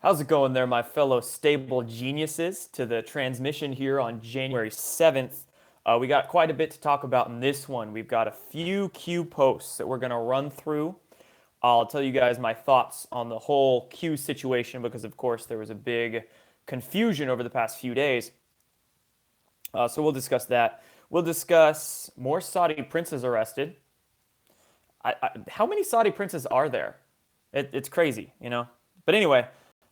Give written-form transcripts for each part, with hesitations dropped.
How's it going there, my fellow stable geniuses, to the transmission here on January 7th. We got quite a bit to talk about in this one. We've got a few Q posts that we're going to run through. I'll tell you guys my thoughts on the whole Q situation because, of course, there was a big confusion over the past few days. So we'll discuss that. We'll discuss more Saudi princes arrested. How many Saudi princes are there? It's crazy, you know? But anyway,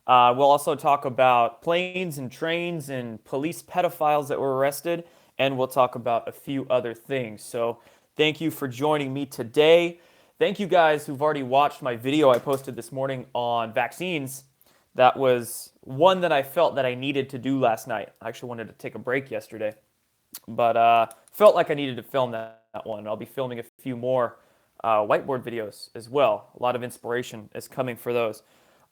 we'll also talk about planes and trains and police pedophiles that were arrested, and we'll talk about a few other things. So thank you for joining me today. Thank you guys who've already watched my video I posted this morning on vaccines. That was one that I felt that I needed to do last night. I actually wanted to take a break yesterday, but felt like I needed to film that one. I'll be filming a few more whiteboard videos as well. A lot of inspiration is coming for those.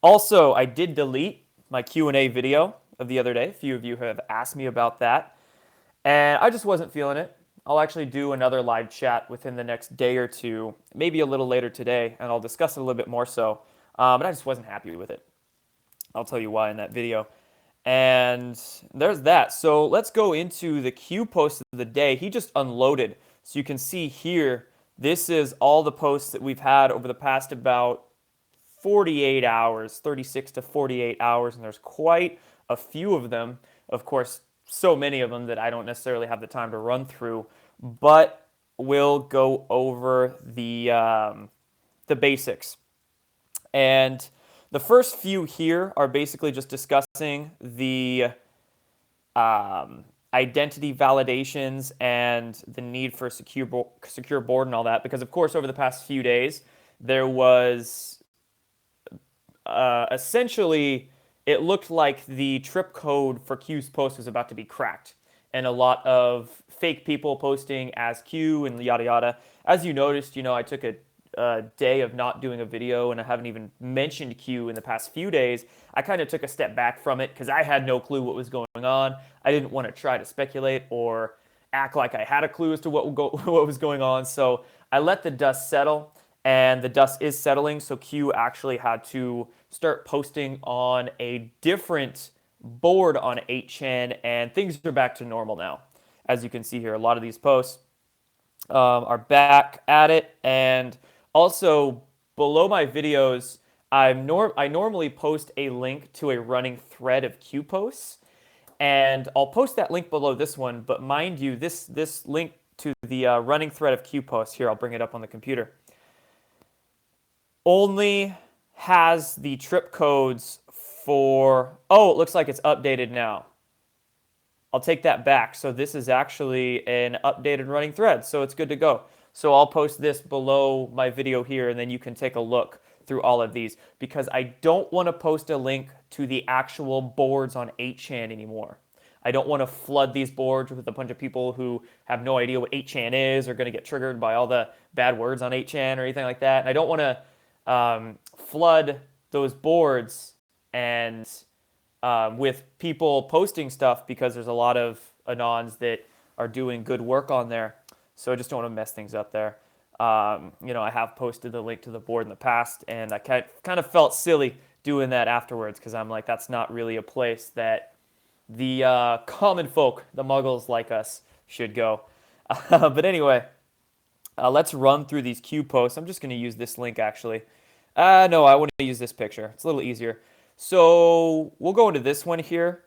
Also, I did delete my Q&A video of the other day. A few of you have asked me about that, and I just wasn't feeling it. I'll actually do another live chat within the next day or two, maybe a little later today, and I'll discuss it a little bit more so, but I just wasn't happy with it. I'll tell you why in that video. And there's that. So let's go into the Q post of the day. He just unloaded. So you can see here, this is all the posts that we've had over the past about 48 hours, 36 to 48 hours, and there's quite a few of them. Of course, so many of them that I don't necessarily have the time to run through, but we'll go over the basics. And the first few here are basically just discussing the identity validations and the need for a secure board and all that, because of course over the past few days there was essentially, it looked like the trip code for Q's post was about to be cracked, and a lot of fake people posting as Q and yada yada. As you noticed, I took a day of not doing a video, and I haven't even mentioned Q in the past few days. I kind of took a step back from it because I had no clue what was going on. I didn't want to try to speculate or act like I had a clue as to what was going on. So I let the dust settle, and the dust is settling, so Q actually had to start posting on a different board on 8chan, and things are back to normal now. As you can see here, a lot of these posts are back at it, and also below my videos, I normally post a link to a running thread of Q posts, and I'll post that link below this one, but mind you, this link to the running thread of Q posts, here, I'll bring it up on the computer, only has the trip codes for, oh, it looks like it's updated now. I'll take that back. So this is actually an updated running thread, so it's good to go. So I'll post this below my video here, and then you can take a look through all of these, because I don't want to post a link to the actual boards on 8chan anymore. I don't want to flood these boards with a bunch of people who have no idea what 8chan is, or going to get triggered by all the bad words on 8chan or anything like that. And I don't want to flood those boards and with people posting stuff, because there's a lot of anons that are doing good work on there. So I just don't want to mess things up there. I have posted the link to the board in the past, and I kind of felt silly doing that afterwards, because I'm like, that's not really a place that the common folk, the muggles like us, should go. But anyway, let's run through these Q posts. I'm just going to use this link, actually. No, I want to use this picture. It's a little easier. So we'll go into this one here.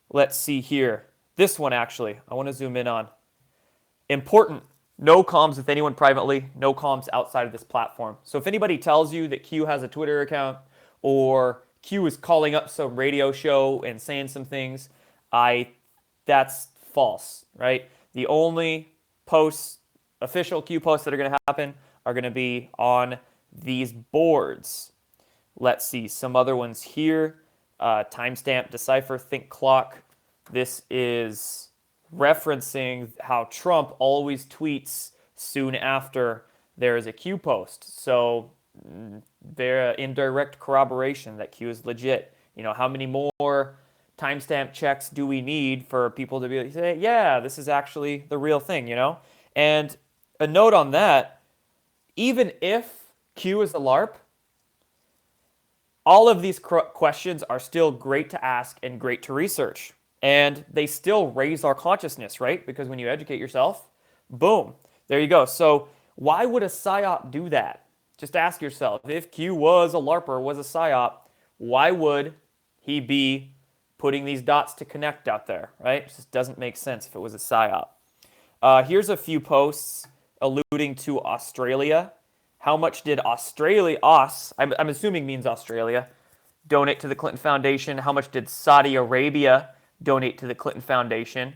Let's see here. This one, actually, I want to zoom in on. Important. No comms with anyone privately. No comms outside of this platform. So if anybody tells you that Q has a Twitter account, or Q is calling up some radio show and saying some things, that's false, right? The only posts, official Q posts that are going to happen, are going to be on these boards. Let's see some other ones here. Timestamp, decipher, think clock. This is referencing how Trump always tweets soon after there is a Q post. So they're indirect corroboration that Q is legit. How many more timestamp checks do we need for people to be able to say, yeah, this is actually the real thing, And a note on that, even if Q is a LARP, All of these questions are still great to ask and great to research. And they still raise our consciousness, right? Because when you educate yourself, boom, there you go. So why would a PSYOP do that? Just ask yourself, if Q was a LARPer, was a PSYOP, why would he be putting these dots to connect out there, right? It just doesn't make sense if it was a PSYOP. Here's a few posts alluding to Australia. How much did Australia, I'm assuming means Australia, donate to the Clinton Foundation? How much did Saudi Arabia donate to the Clinton Foundation?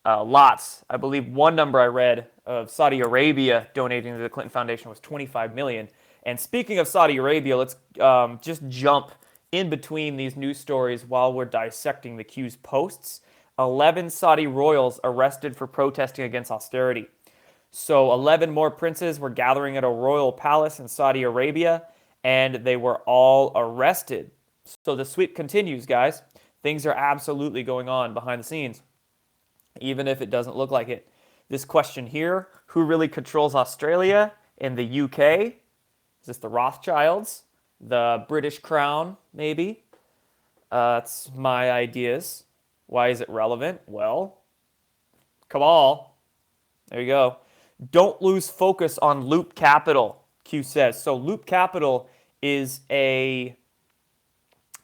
Lots. I believe one number I read of Saudi Arabia donating to the Clinton Foundation was 25 million. And speaking of Saudi Arabia, let's just jump in between these news stories while we're dissecting the Q's posts. 11 Saudi royals arrested for protesting against austerity. So 11 more princes were gathering at a royal palace in Saudi Arabia, and they were all arrested. So the sweep continues, guys. Things are absolutely going on behind the scenes, even if it doesn't look like it. This question here, who really controls Australia and the UK? Is this the Rothschilds? The British Crown, maybe? That's my ideas. Why is it relevant? Well, come on. There you go. Don't lose focus on Loop Capital, Q says. So Loop Capital is I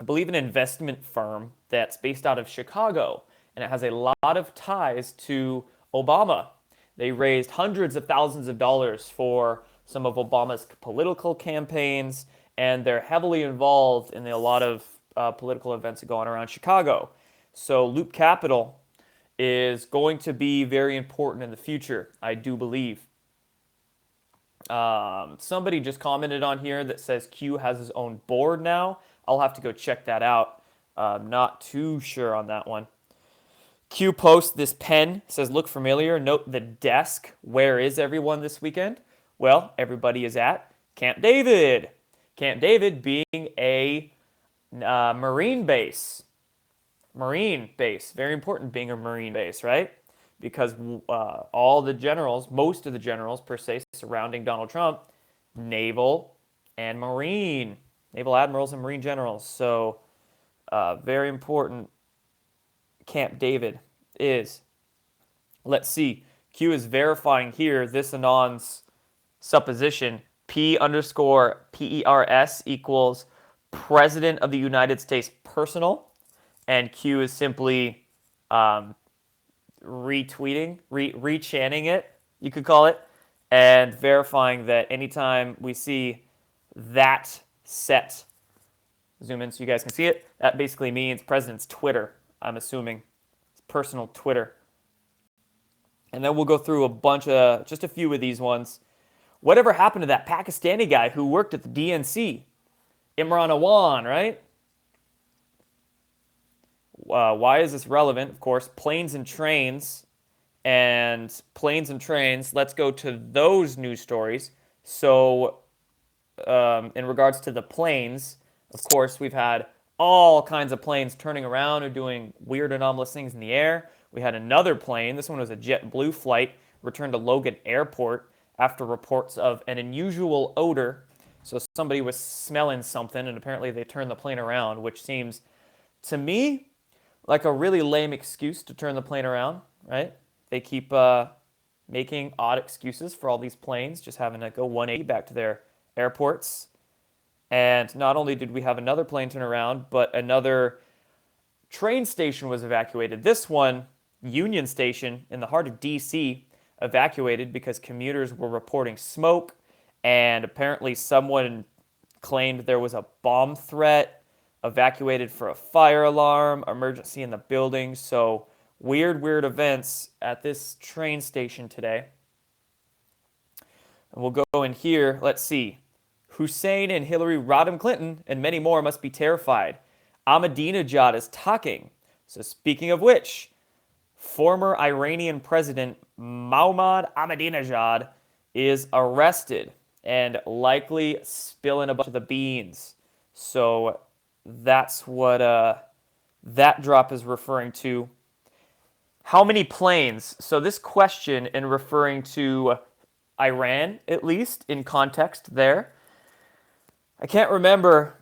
believe, an investment firm that's based out of Chicago, and it has a lot of ties to Obama. They raised hundreds of thousands of dollars for some of Obama's political campaigns, and they're heavily involved in a lot of political events that go on around Chicago. So Loop Capital is going to be very important in the future, I do believe. Somebody just commented on here that says Q has his own board now. I'll have to go check that out. Not too sure on that one. Q posts this pen, says, look familiar. Note the desk. Where is everyone this weekend? Well, everybody is at Camp David. Camp David being a Marine base. Marine base. Very important being a Marine base, right? Because all the generals, most of the generals per se, surrounding Donald Trump, naval and Marine. Naval admirals and Marine generals. So very important Camp David is. Let's see. Q is verifying here this Anon's supposition. P_PERS equals President of the United States personal. And Q is simply retweeting, rechanting it, you could call it, and verifying that anytime we see that set, zoom in so you guys can see it, that basically means President's Twitter, I'm assuming. It's personal Twitter. And then we'll go through just a few of these ones. Whatever happened to that Pakistani guy who worked at the DNC? Imran Awan, right? Why is this relevant? Of course, Planes and Trains. And Planes and Trains, let's go to those news stories. So in regards to the planes, of course, we've had all kinds of planes turning around or doing weird anomalous things in the air. We had another plane, this one was a JetBlue flight, returned to Logan Airport after reports of an unusual odor. So somebody was smelling something, and apparently they turned the plane around, which seems, to me, like a really lame excuse to turn the plane around, right? They keep making odd excuses for all these planes, just having to go 180 back to their airports. And not only did we have another plane turn around, but another train station was evacuated. This one, Union Station in the heart of D.C., evacuated because commuters were reporting smoke, and apparently someone claimed there was a bomb threat, evacuated for a fire alarm, emergency in the building. So weird events at this train station today. And we'll go in here. Let's see. Hussein and Hillary Rodham Clinton and many more must be terrified. Ahmadinejad is talking. So speaking of which, former Iranian President Mohammad Ahmadinejad is arrested and likely spilling a bunch of the beans. So that's what that drop is referring to. How many planes? So this question, in referring to Iran, at least in context there, I can't remember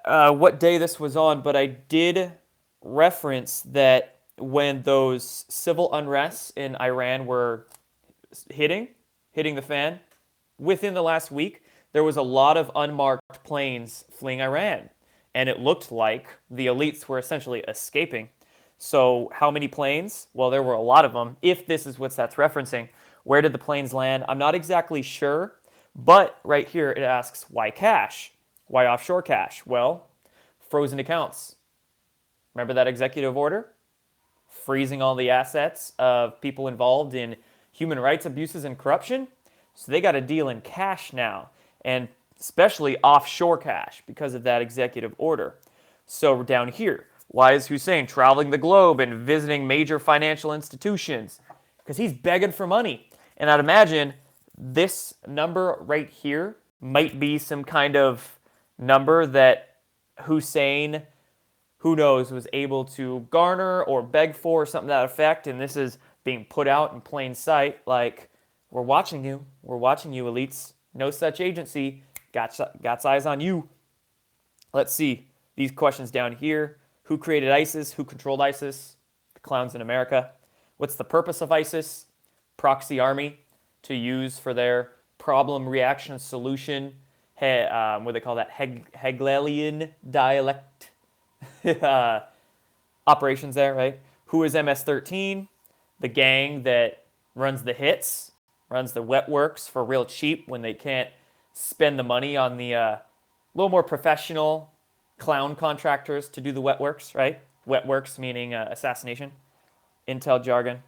what day this was on, but I did reference that when those civil unrests in Iran were hitting the fan, within the last week, there was a lot of unmarked planes fleeing Iran. And it looked like the elites were essentially escaping. So, how many planes? Well, there were a lot of them, if this is what that's referencing. Where did the planes land? I'm not exactly sure, but right here it asks, why cash? Why offshore cash? Well, frozen accounts. Remember that executive order? Freezing all the assets of people involved in human rights abuses and corruption? So they got a deal in cash now, and especially offshore cash because of that executive order. So down here, why is Hussein traveling the globe and visiting major financial institutions? Because he's begging for money. And I'd imagine this number right here might be some kind of number that Hussein, who knows, was able to garner or beg for, or something to that effect. And this is being put out in plain sight, like, we're watching you, elites. No such agency. Got eyes on you. Let's see these questions down here. Who created ISIS? Who controlled ISIS? The clowns in America. What's the purpose of ISIS? Proxy army to use for their problem reaction solution. What do they call that? Hegelian dialect operations there, right? Who is MS-13? The gang that runs the hits, runs the wet works for real cheap when they can't spend the money on the little more professional clown contractors to do the wet works, right? Wet works meaning assassination, intel jargon.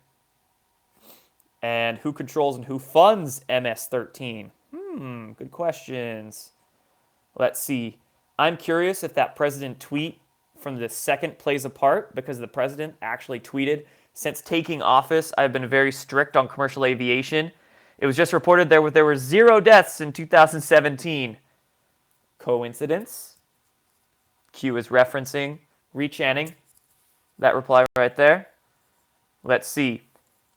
And who controls and who funds MS-13? Good questions. Let's see. I'm curious if that president tweet from the second plays a part, because the president actually tweeted, since taking office, I've been very strict on commercial aviation. It was just reported there were 0 deaths in 2017. Coincidence? Q is referencing, rechanting that reply right there. Let's see.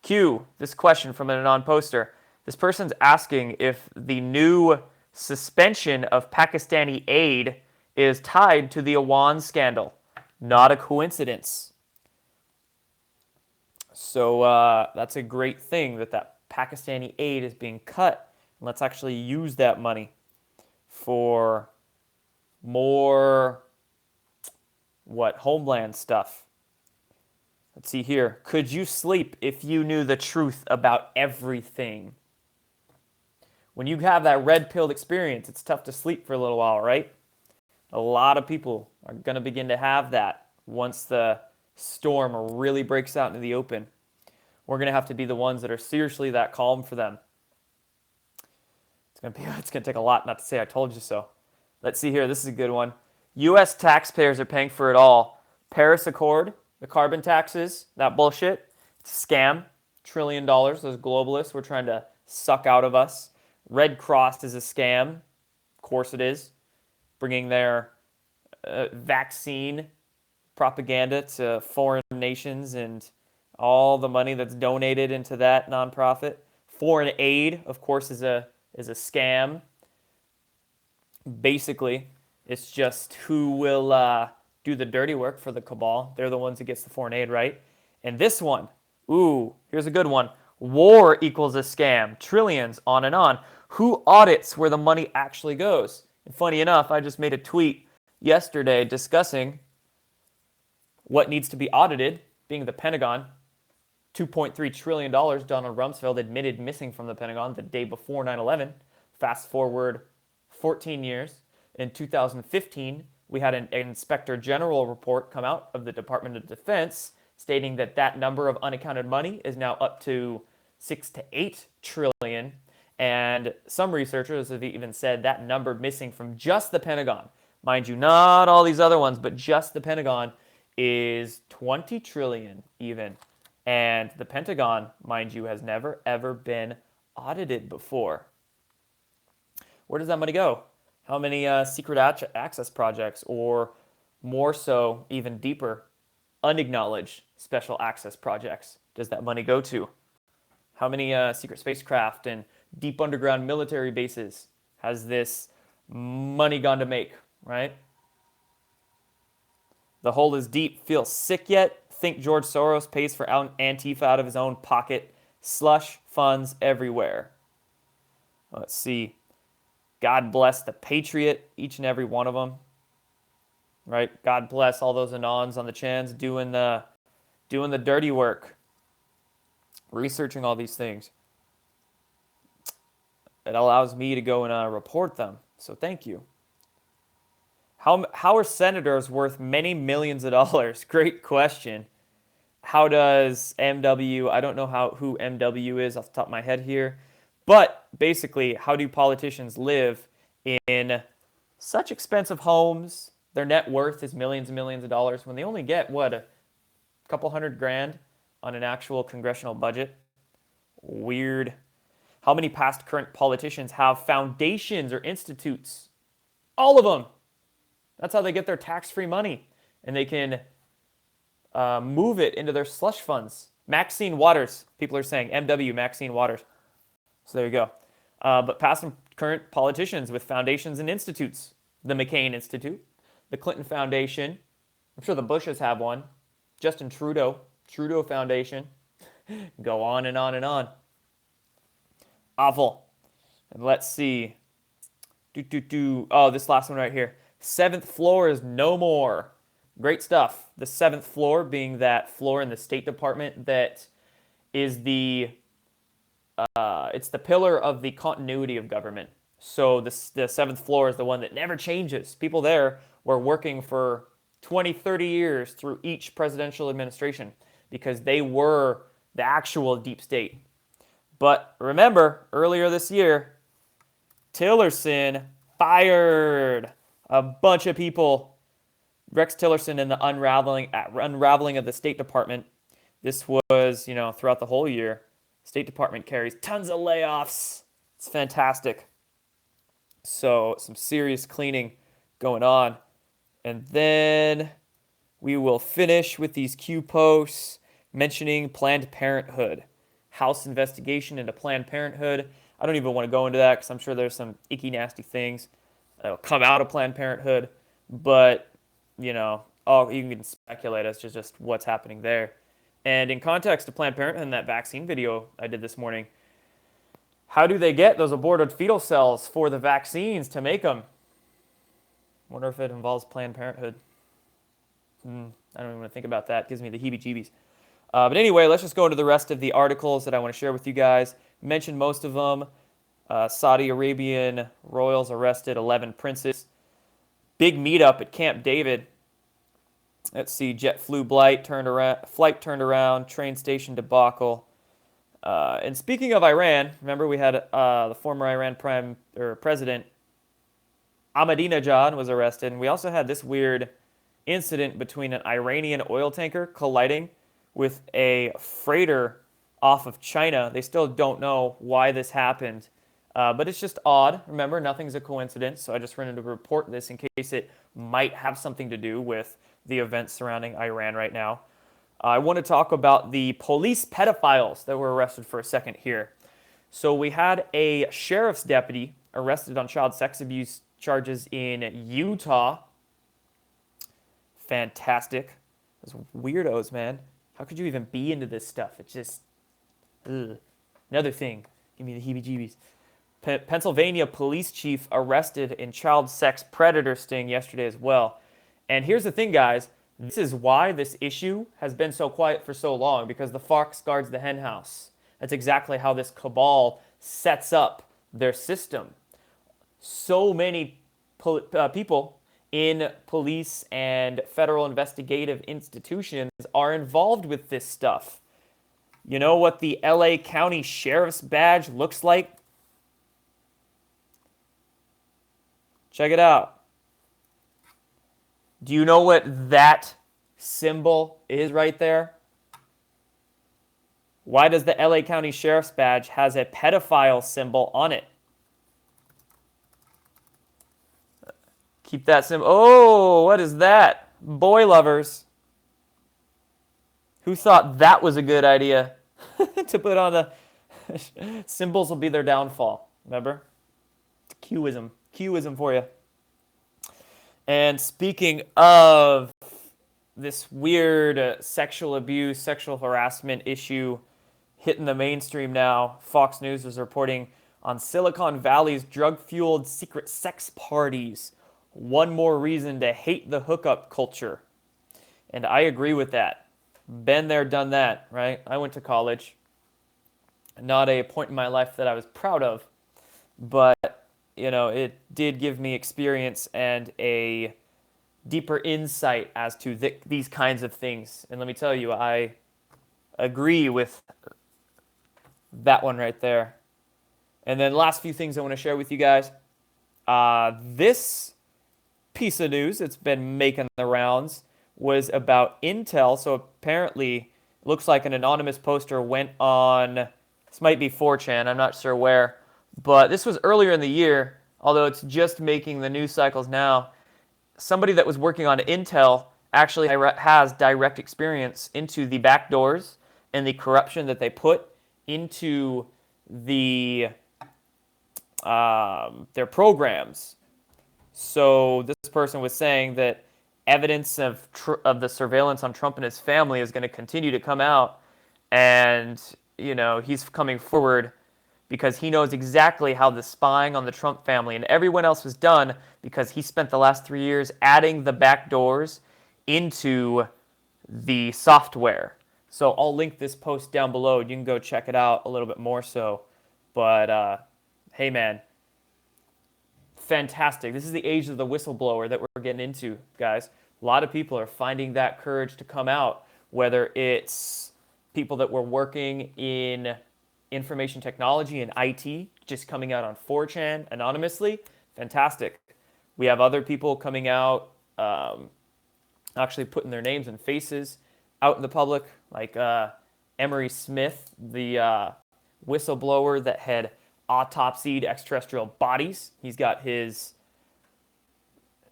Q, this question from a non-poster. This person's asking if the new suspension of Pakistani aid is tied to the Awan scandal. Not a coincidence. So that's a great thing that Pakistani aid is being cut. And let's actually use that money for more, homeland stuff. Let's see here. Could you sleep if you knew the truth about everything? When you have that red-pilled experience, it's tough to sleep for a little while, right? A lot of people are going to begin to have that once the storm really breaks out into the open. We're going to have to be the ones that are seriously that calm for them. It's going to take a lot not to say I told you so. Let's see here. This is a good one. U.S. taxpayers are paying for it all. Paris Accord, the carbon taxes, that bullshit, it's a scam. $1 trillion, those globalists were trying to suck out of us. Red Cross is a scam. Of course it is. Bringing their vaccine propaganda to foreign nations and all the money that's donated into that nonprofit. Foreign aid, of course, is a scam. Basically, it's just who will do the dirty work for the cabal. They're the ones that gets the foreign aid, right? And this one, here's a good one. War equals a scam. Trillions, on and on. Who audits where the money actually goes? And funny enough, I just made a tweet yesterday discussing what needs to be audited, being the Pentagon. $2.3 trillion Donald Rumsfeld admitted missing from the Pentagon the day before 9/11. Fast forward 14 years. In 2015, we had an Inspector General report come out of the Department of Defense stating that number of unaccounted money is now up to 6 to 8 trillion. And some researchers have even said that number missing from just the Pentagon, mind you, not all these other ones, but just the Pentagon, is 20 trillion even. And the Pentagon, mind you, has never, ever been audited before. Where does that money go? How many secret access projects, or more so, even deeper, unacknowledged special access projects does that money go to? How many secret spacecraft and deep underground military bases has this money gone to make, right? The hole is deep. Feel sick yet? Think George Soros pays for Antifa out of his own pocket. Slush funds everywhere. Let's see. God bless the patriot, each and every one of them. Right? God bless all those anons on the chans doing the dirty work, researching all these things. It allows me to go and report them. So thank you. How are senators worth many millions of dollars? Great question. How does MW, I don't know who MW is off the top of my head here, but basically, how do politicians live in such expensive homes? Their net worth is millions and millions of dollars when they only get, what, a couple $100,000 on an actual congressional budget? Weird. How many past current politicians have foundations or institutes? All of them. That's how they get their tax-free money. And they can move it into their slush funds. Maxine Waters, people are saying. MW, Maxine Waters. So there you go. But past and current politicians with foundations and institutes. The McCain Institute, the Clinton Foundation. I'm sure the Bushes have one. Justin Trudeau, Trudeau Foundation. Go on and on and on. Awful. And let's see. Oh, this last one right here. 7th floor is no more. Great stuff. The 7th floor being that floor in the State Department that is it's the pillar of the continuity of government. So the 7th floor is the one that never changes. People there were working for 20, 30 years through each presidential administration because they were the actual deep state. But remember, earlier this year, Tillerson fired a bunch of people. Rex Tillerson in the unraveling of the State Department. This was, throughout the whole year. State Department carries tons of layoffs. It's fantastic. So some serious cleaning going on. And then we will finish with these Q posts mentioning Planned Parenthood. House investigation into Planned Parenthood. I don't even want to go into that because I'm sure there's some icky, nasty things that'll come out of Planned Parenthood. But, you can speculate as to just what's happening there. And in context to Planned Parenthood and that vaccine video I did this morning, how do they get those aborted fetal cells for the vaccines to make them? Wonder if it involves Planned Parenthood. I don't even want to think about that. It gives me the heebie-jeebies. But anyway, let's just go into the rest of the articles that I want to share with you guys. Mentioned most of them. Saudi Arabian royals arrested 11 princes. Big meetup at Camp David. Let's see, flight turned around, train station debacle. And speaking of Iran, remember we had the former Iran president Ahmadinejad was arrested, and we also had this weird incident between an Iranian oil tanker colliding with a freighter off of China. They still don't know why this happened, but it's just odd. Remember, nothing's a coincidence, so I just wanted to report this in case it might have something to do with the events surrounding Iran right now. I want to talk about the police pedophiles that were arrested for a second here. So we had a sheriff's deputy arrested on child sex abuse charges in Utah. Fantastic. Those weirdos, man. How could you even be into this stuff? It's just, ugh. Another thing. Give me the heebie-jeebies. Pennsylvania police chief arrested in child sex predator sting yesterday as well. And here's the thing, guys. This is why this issue has been so quiet for so long, because the fox guards the hen house. That's exactly how this cabal sets up their system. So many people in police and federal investigative institutions are involved with this stuff. You know what the LA County Sheriff's badge looks like? Check it out. Do you know what that symbol is right there? Why does the LA County Sheriff's badge has a pedophile symbol on it? Keep that symbol. Oh, what is that? Boy lovers. Who thought that was a good idea to put on the symbols will be their downfall. Remember? Qism for you. And speaking of this weird sexual abuse, sexual harassment issue hitting the mainstream now. Fox News is reporting on Silicon Valley's drug-fueled secret sex parties. One more reason to hate the hookup culture. And I agree with that. Been there, done that, right? I went to college. Not a point in my life that I was proud of, but, it did give me experience and a deeper insight as to these kinds of things. And let me tell you, I agree with that one right there. And then last few things I want to share with you guys. This piece of news that's been making the rounds was about Intel. So apparently, it looks like an anonymous poster went on, this might be 4chan, I'm not sure where, but this was earlier in the year, although it's just making the news cycles now. Somebody that was working on Intel actually has direct experience into the backdoors and the corruption that they put into their programs. So this person was saying that evidence of the surveillance on Trump and his family is going to continue to come out, and he's coming forward because he knows exactly how the spying on the Trump family and everyone else was done, because he spent the last 3 years adding the backdoors into the software. So I'll link this post down below. You can go check it out a little bit more so. But hey, man, fantastic. This is the age of the whistleblower that we're getting into, guys. A lot of people are finding that courage to come out, whether it's people that were working in information technology and IT, just coming out on 4chan anonymously. Fantastic. We have other people coming out, actually putting their names and faces out in the public, like Emery Smith, the whistleblower that had autopsied extraterrestrial bodies. He's got his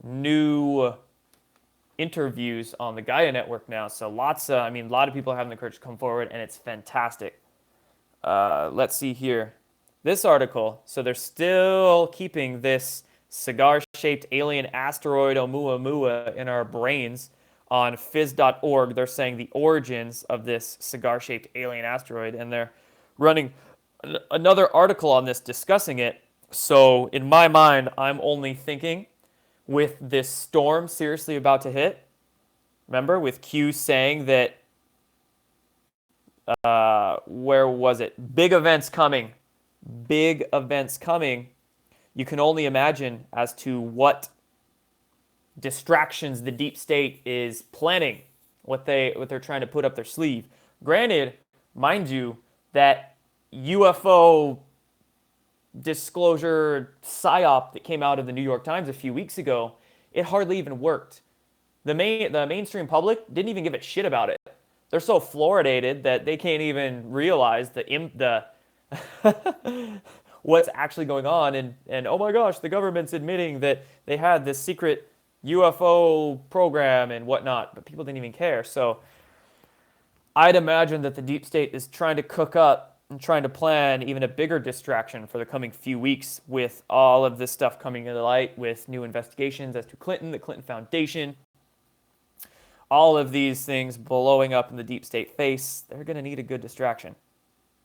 new interviews on the Gaia network now. So a lot of people are having the courage to come forward, and it's fantastic. Let's see here. This article, so they're still keeping this cigar-shaped alien asteroid Oumuamua in our brains on phys.org. They're saying the origins of this cigar-shaped alien asteroid, and they're running another article on this discussing it. So in my mind, I'm only thinking with this storm seriously about to hit, remember, with Q saying that, where was it? Big events coming. Big events coming. You can only imagine as to what distractions the deep state is planning, what they're trying to put up their sleeve. Granted, mind you, that UFO disclosure psyop that came out of the New York Times a few weeks ago, it hardly even worked. The mainstream public didn't even give a shit about it. They're so fluoridated that they can't even realize the what's actually going on, and oh my gosh, the government's admitting that they had this secret UFO program and whatnot, but people didn't even care. So I'd imagine that the deep state is trying to cook up and trying to plan even a bigger distraction for the coming few weeks, with all of this stuff coming into light, with new investigations as to Clinton, the Clinton Foundation, all of these things blowing up in the deep state face. They're going to need a good distraction,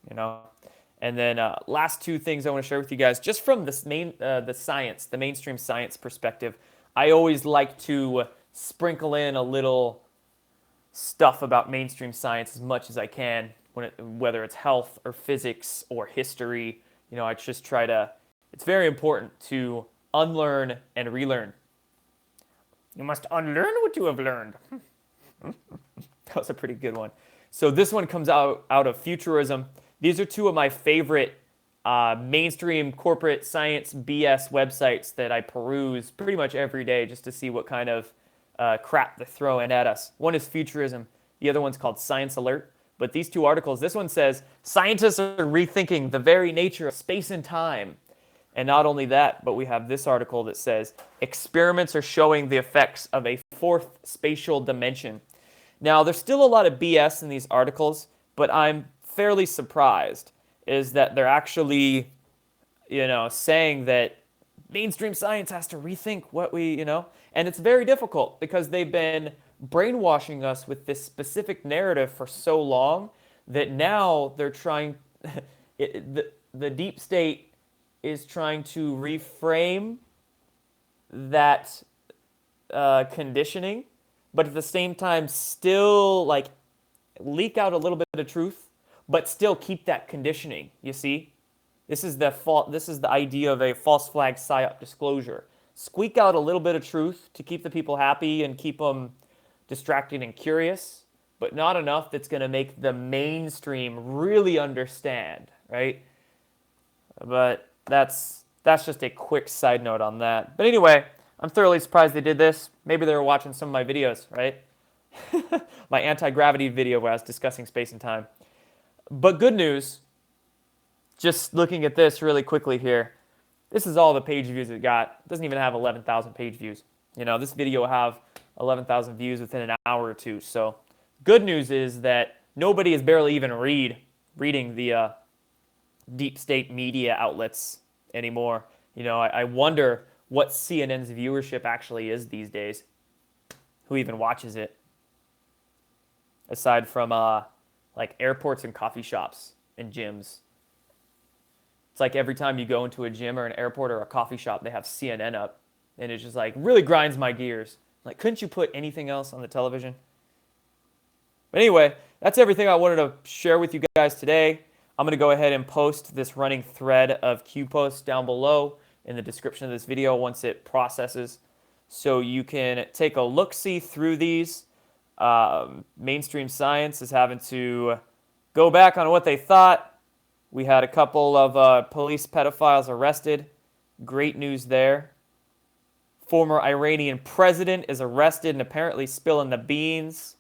And then last two things I want to share with you guys, just from the mainstream science perspective. I always like to sprinkle in a little stuff about mainstream science as much as I can, whether it's health or physics or history. I just try to, it's very important to unlearn and relearn. You must unlearn what you have learned. That was a pretty good one. So this one comes out of Futurism. These are two of my favorite mainstream corporate science BS websites that I peruse pretty much every day just to see what kind of crap they're throwing at us. One is Futurism. The other one's called Science Alert. But these two articles, this one says, scientists are rethinking the very nature of space and time. And not only that, but we have this article that says, experiments are showing the effects of a fourth spatial dimension. Now, there's still a lot of BS in these articles, but I'm fairly surprised is that they're actually, saying that mainstream science has to rethink what and it's very difficult because they've been brainwashing us with this specific narrative for so long that now they're trying, the deep state is trying to reframe that conditioning, but at the same time still like leak out a little bit of truth, but still keep that conditioning. You see, this is the idea of a false flag psyop disclosure. Squeak out a little bit of truth to keep the people happy and keep them distracted and curious, but not enough that's going to make the mainstream really understand, right? But that's just a quick side note on that. But anyway, I'm thoroughly surprised they did this. Maybe they were watching some of my videos, right? My anti-gravity video where I was discussing space and time. But good news, just looking at this really quickly here, this is all the page views it got. It doesn't even have 11,000 page views. You know, this video will have 11,000 views within an hour or two. So good news is that nobody is barely even reading the deep state media outlets anymore. You know, I wonder what CNN's viewership actually is these days. Who even watches it? Aside from like airports and coffee shops and gyms. It's like every time you go into a gym or an airport or a coffee shop, they have CNN up. And it just like really grinds my gears. Like, couldn't you put anything else on the television? But anyway, that's everything I wanted to share with you guys today. I'm going to go ahead and post this running thread of Q posts down below in the description of this video once it processes. So you can take a look-see through these. Mainstream science is having to go back on what they thought. We had a couple of police pedophiles arrested. Great news there. Former Iranian president is arrested and apparently spilling the beans.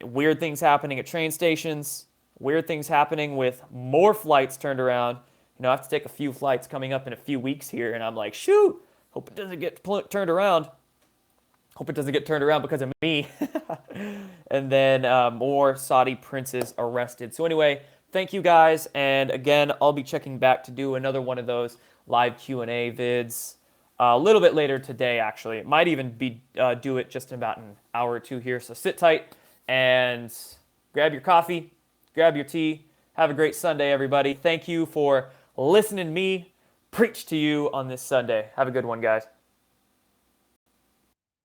Weird things happening at train stations. Weird things happening with more flights turned around. You know, I have to take a few flights coming up in a few weeks here, and I'm like, shoot, hope it doesn't get turned around. Hope it doesn't get turned around because of me. And then more Saudi princes arrested. So anyway, thank you guys. And again, I'll be checking back to do another one of those live Q&A vids a little bit later today, actually. It might even be do it just in about an hour or two here. So sit tight and grab your coffee, grab your tea. Have a great Sunday, everybody. Thank you for listening to me preach to you on this Sunday. Have a good one, guys.